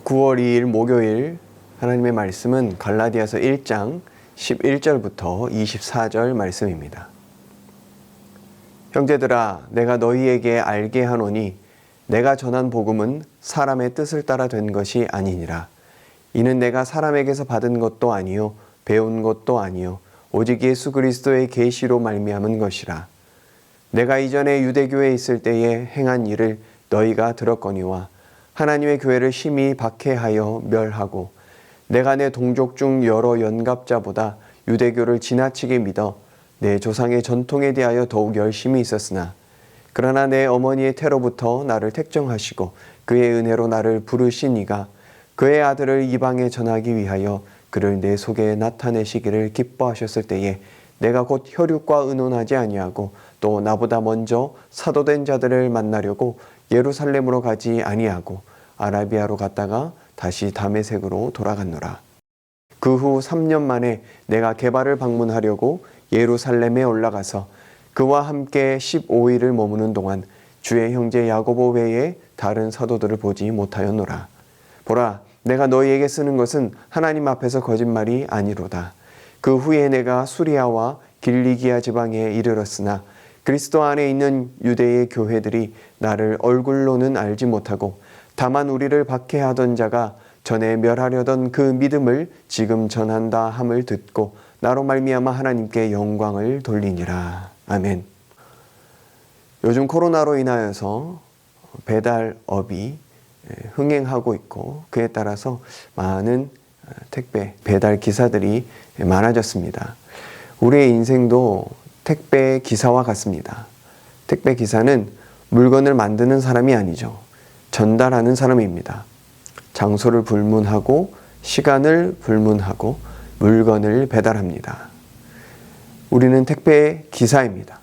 9월 2일 목요일 하나님의 말씀은 갈라디아서 1장 11절부터 24절 말씀입니다. 형제들아, 내가 너희에게 알게 하노니 내가 전한 복음은 사람의 뜻을 따라 된 것이 아니니라. 이는 내가 사람에게서 받은 것도 아니요 배운 것도 아니요 오직 예수 그리스도의 계시로 말미암은 것이라. 내가 이전에 유대교에 있을 때에 행한 일을 너희가 들었거니와 하나님의 교회를 심히 박해하여 멸하고 내가 내 동족 중 여러 연갑자보다 유대교를 지나치게 믿어 내 조상의 전통에 대하여 더욱 열심히 있었으나 그러나 내 어머니의 태로부터 나를 택정하시고 그의 은혜로 나를 부르신 이가 그의 아들을 이방에 전하기 위하여 그를 내 속에 나타내시기를 기뻐하셨을 때에 내가 곧 혈육과 의논하지 아니하고 또 나보다 먼저 사도된 자들을 만나려고 예루살렘으로 가지 아니하고 아라비아로 갔다가 다시 다메섹으로 돌아갔노라. 그 후 3년 만에 내가 게바를 방문하려고 예루살렘에 올라가서 그와 함께 15일을 머무는 동안 주의 형제 야고보 외에 다른 사도들을 보지 못하였노라. 보라, 내가 너희에게 쓰는 것은 하나님 앞에서 거짓말이 아니로다. 그 후에 내가 수리아와 길리기아 지방에 이르렀으나 그리스도 안에 있는 유대의 교회들이 나를 얼굴로는 알지 못하고 다만 우리를 박해하던 자가 전에 멸하려던 그 믿음을 지금 전한다 함을 듣고 나로 말미암아 하나님께 영광을 돌리니라. 아멘. 요즘 코로나로 인하여서 배달업이 흥행하고 있고 그에 따라서 많은 택배 배달 기사들이 많아졌습니다. 우리의 인생도 택배 기사와 같습니다. 택배 기사는 물건을 만드는 사람이 아니죠. 전달하는 사람입니다. 장소를 불문하고 시간을 불문하고 물건을 배달합니다. 우리는 택배 기사입니다.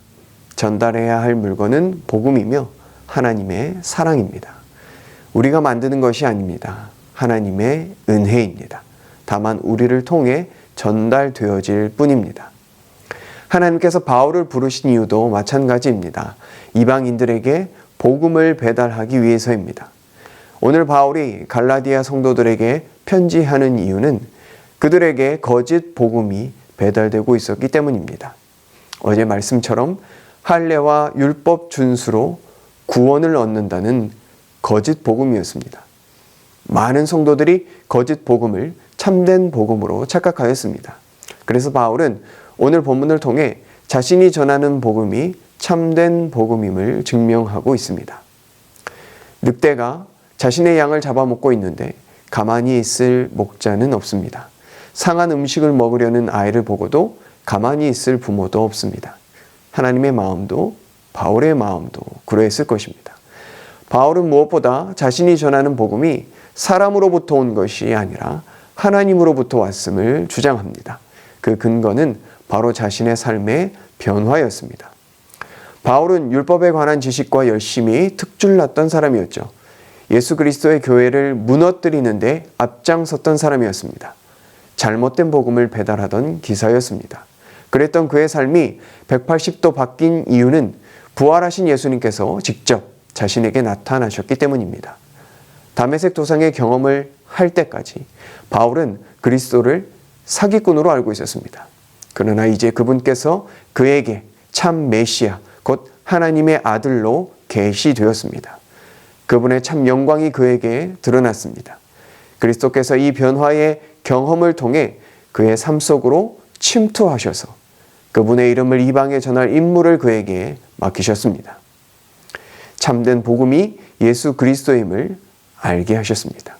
전달해야 할 물건은 복음이며 하나님의 사랑입니다. 우리가 만드는 것이 아닙니다. 하나님의 은혜입니다. 다만 우리를 통해 전달되어질 뿐입니다. 하나님께서 바울을 부르신 이유도 마찬가지입니다. 이방인들에게 복음을 배달하기 위해서입니다. 오늘 바울이 갈라디아 성도들에게 편지하는 이유는 그들에게 거짓 복음이 배달되고 있었기 때문입니다. 어제 말씀처럼 할례와 율법 준수로 구원을 얻는다는 거짓 복음이었습니다. 많은 성도들이 거짓 복음을 참된 복음으로 착각하였습니다. 그래서 바울은 오늘 본문을 통해 자신이 전하는 복음이 참된 복음임을 증명하고 있습니다. 늑대가 자신의 양을 잡아먹고 있는데 가만히 있을 목자는 없습니다. 상한 음식을 먹으려는 아이를 보고도 가만히 있을 부모도 없습니다. 하나님의 마음도 바울의 마음도 그러했을 것입니다. 바울은 무엇보다 자신이 전하는 복음이 사람으로부터 온 것이 아니라 하나님으로부터 왔음을 주장합니다. 그 근거는 바로 자신의 삶의 변화였습니다. 바울은 율법에 관한 지식과 열심히 특출났던 사람이었죠. 예수 그리스도의 교회를 무너뜨리는데 앞장섰던 사람이었습니다. 잘못된 복음을 배달하던 기사였습니다. 그랬던 그의 삶이 180도 바뀐 이유는 부활하신 예수님께서 직접 자신에게 나타나셨기 때문입니다. 다메섹 도상의 경험을 할 때까지 바울은 그리스도를 사기꾼으로 알고 있었습니다. 그러나 이제 그분께서 그에게 참 메시아, 곧 하나님의 아들로 계시되었습니다. 그분의 참 영광이 그에게 드러났습니다. 그리스도께서 이 변화의 경험을 통해 그의 삶 속으로 침투하셔서 그분의 이름을 이방에 전할 임무를 그에게 맡기셨습니다. 참된 복음이 예수 그리스도임을 알게 하셨습니다.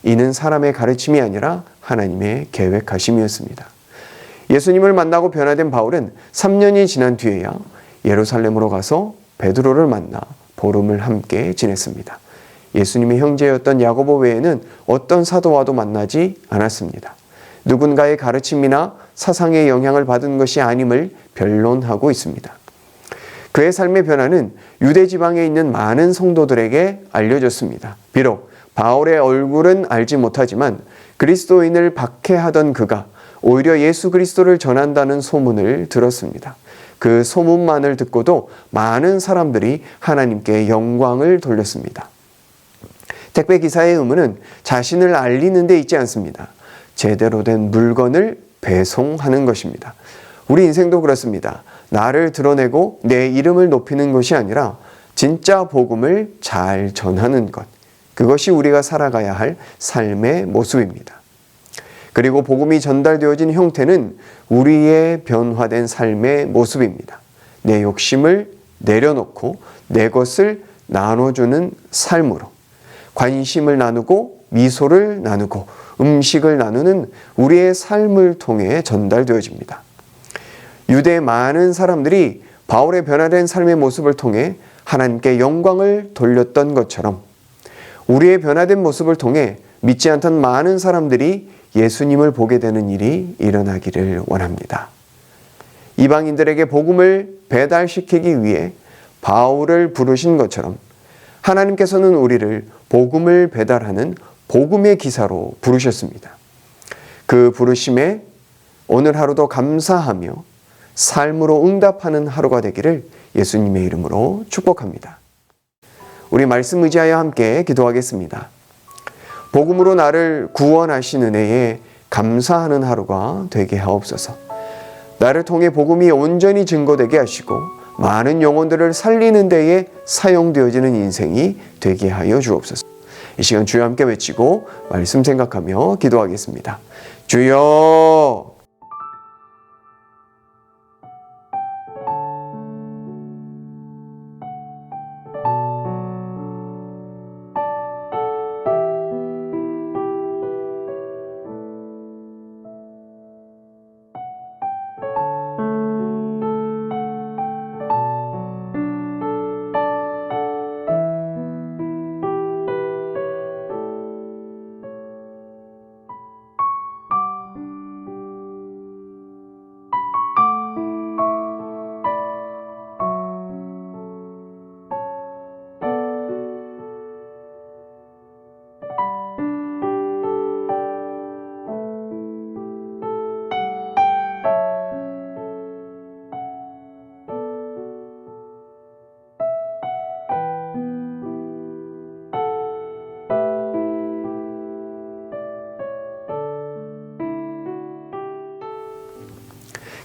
이는 사람의 가르침이 아니라 하나님의 계획하심이었습니다. 예수님을 만나고 변화된 바울은 3년이 지난 뒤에야 예루살렘으로 가서 베드로를 만나 보름을 함께 지냈습니다. 예수님의 형제였던 야고보 외에는 어떤 사도와도 만나지 않았습니다. 누군가의 가르침이나 사상의 영향을 받은 것이 아님을 변론하고 있습니다. 그의 삶의 변화는 유대 지방에 있는 많은 성도들에게 알려졌습니다. 비록 바울의 얼굴은 알지 못하지만 그리스도인을 박해하던 그가 오히려 예수 그리스도를 전한다는 소문을 들었습니다. 그 소문만을 듣고도 많은 사람들이 하나님께 영광을 돌렸습니다. 택배 기사의 의무는 자신을 알리는 데 있지 않습니다. 제대로 된 물건을 배송하는 것입니다. 우리 인생도 그렇습니다. 나를 드러내고 내 이름을 높이는 것이 아니라 진짜 복음을 잘 전하는 것. 그것이 우리가 살아가야 할 삶의 모습입니다. 그리고 복음이 전달되어진 형태는 우리의 변화된 삶의 모습입니다. 내 욕심을 내려놓고 내 것을 나눠주는 삶으로 관심을 나누고 미소를 나누고 음식을 나누는 우리의 삶을 통해 전달되어집니다. 유대의 많은 사람들이 바울의 변화된 삶의 모습을 통해 하나님께 영광을 돌렸던 것처럼 우리의 변화된 모습을 통해 믿지 않던 많은 사람들이 예수님을 보게 되는 일이 일어나기를 원합니다. 이방인들에게 복음을 배달시키기 위해 바울을 부르신 것처럼 하나님께서는 우리를 복음을 배달하는 복음의 기사로 부르셨습니다. 그 부르심에 오늘 하루도 감사하며 삶으로 응답하는 하루가 되기를 예수님의 이름으로 축복합니다. 우리 말씀 의지하여 함께 기도하겠습니다. 복음으로 나를 구원하신 은혜에 감사하는 하루가 되게 하옵소서. 나를 통해 복음이 온전히 증거되게 하시고 많은 영혼들을 살리는 데에 사용되어지는 인생이 되게 하여 주옵소서. 이 시간 주여 함께 외치고 말씀 생각하며 기도하겠습니다. 주여!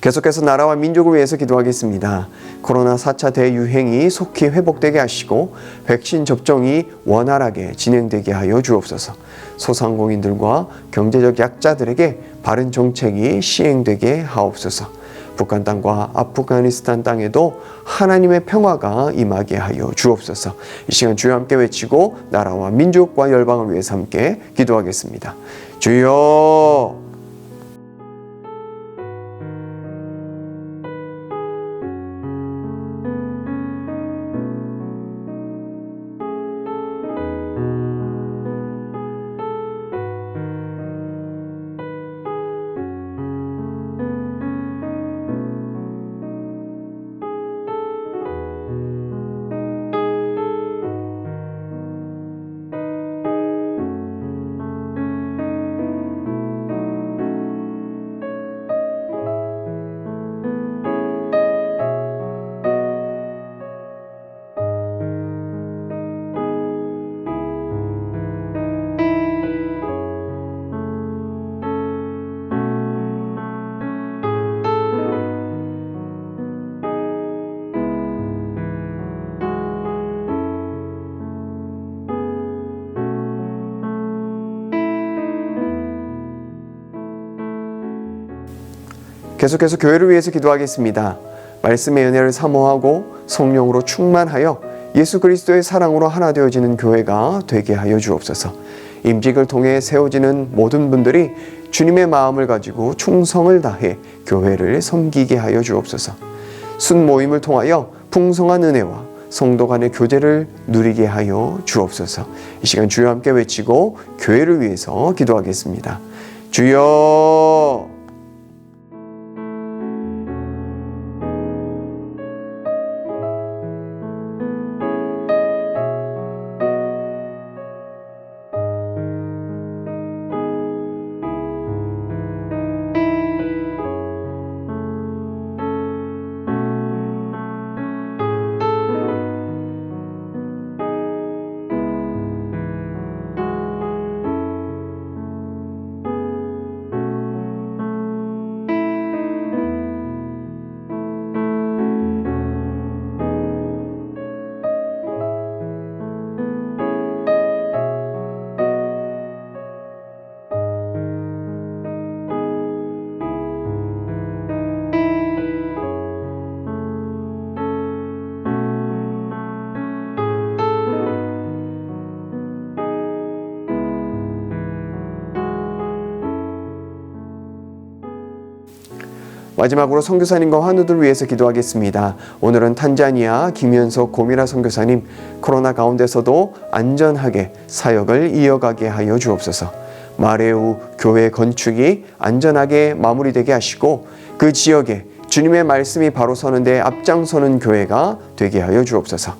계속해서 나라와 민족을 위해서 기도하겠습니다. 코로나 4차 대유행이 속히 회복되게 하시고 백신 접종이 원활하게 진행되게 하여 주옵소서. 소상공인들과 경제적 약자들에게 바른 정책이 시행되게 하옵소서. 북한 땅과 아프가니스탄 땅에도 하나님의 평화가 임하게 하여 주옵소서. 이 시간 주여 함께 외치고 나라와 민족과 열방을 위해서 함께 기도하겠습니다. 주여! 계속해서 교회를 위해서 기도하겠습니다. 말씀의 은혜를 사모하고 성령으로 충만하여 예수 그리스도의 사랑으로 하나 되어지는 교회가 되게 하여 주옵소서. 임직을 통해 세워지는 모든 분들이 주님의 마음을 가지고 충성을 다해 교회를 섬기게 하여 주옵소서. 순모임을 통하여 풍성한 은혜와 성도 간의 교제를 누리게 하여 주옵소서. 이 시간 주여 함께 외치고 교회를 위해서 기도하겠습니다. 주여! 마지막으로 선교사님과 환우들 위해서 기도하겠습니다. 오늘은 탄자니아 김현석 고미라 선교사님, 코로나 가운데서도 안전하게 사역을 이어가게 하여 주옵소서. 마레우 교회 건축이 안전하게 마무리되게 하시고 그 지역에 주님의 말씀이 바로 서는데 앞장서는 교회가 되게 하여 주옵소서.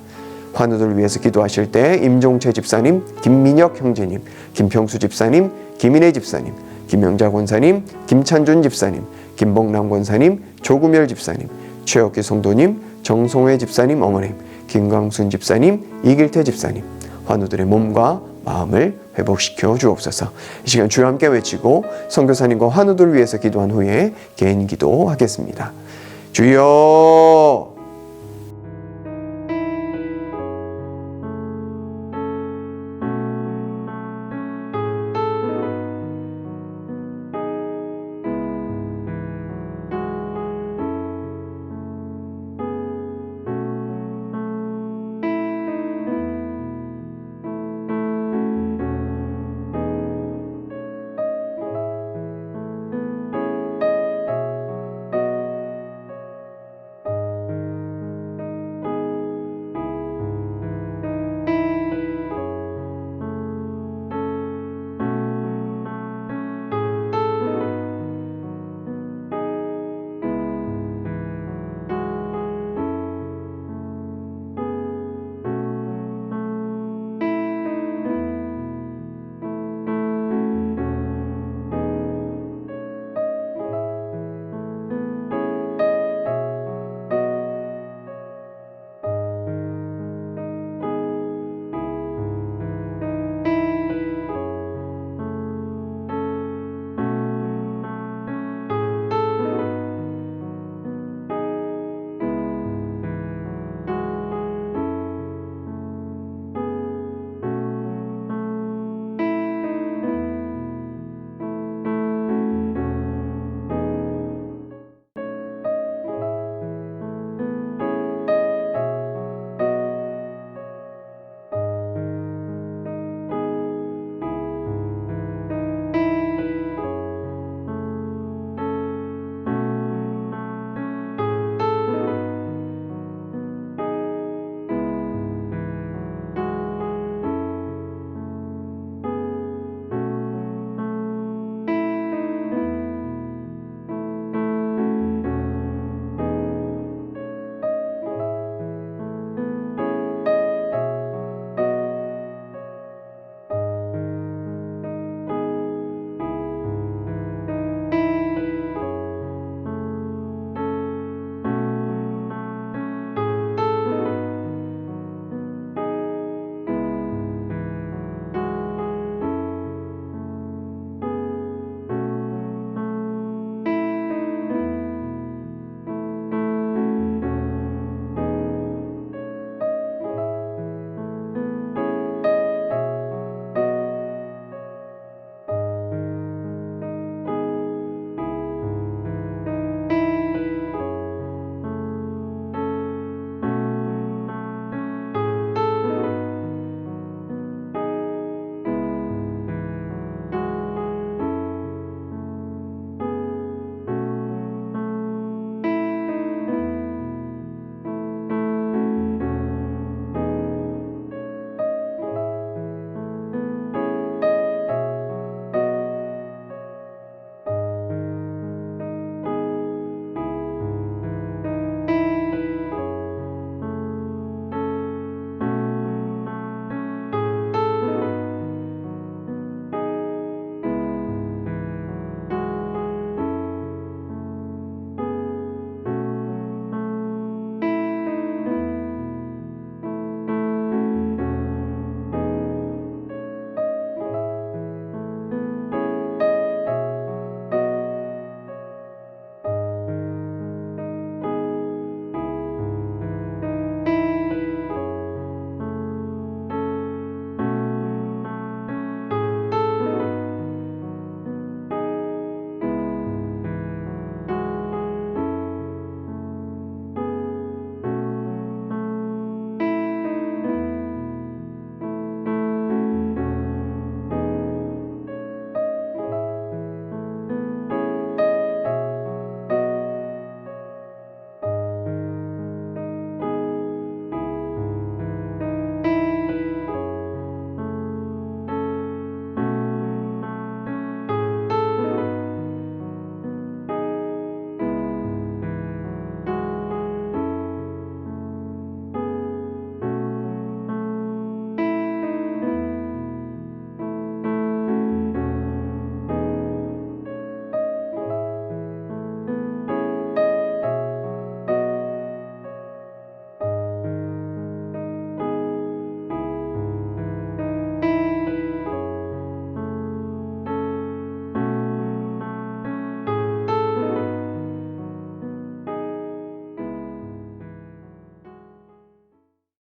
환우들 위해서 기도하실 때 임종채 집사님, 김민혁 형제님, 김평수 집사님, 김인혜 집사님, 김영자 권사님, 김찬준 집사님, 김봉남 권사님, 조구멸 집사님, 최혁기 성도님, 정송회 집사님 어머님, 김광순 집사님, 이길태 집사님, 환우들의 몸과 마음을 회복시켜 주옵소서. 이 시간 주여 함께 외치고 선교사님과 환우들 위해서 기도한 후에 개인 기도하겠습니다. 주여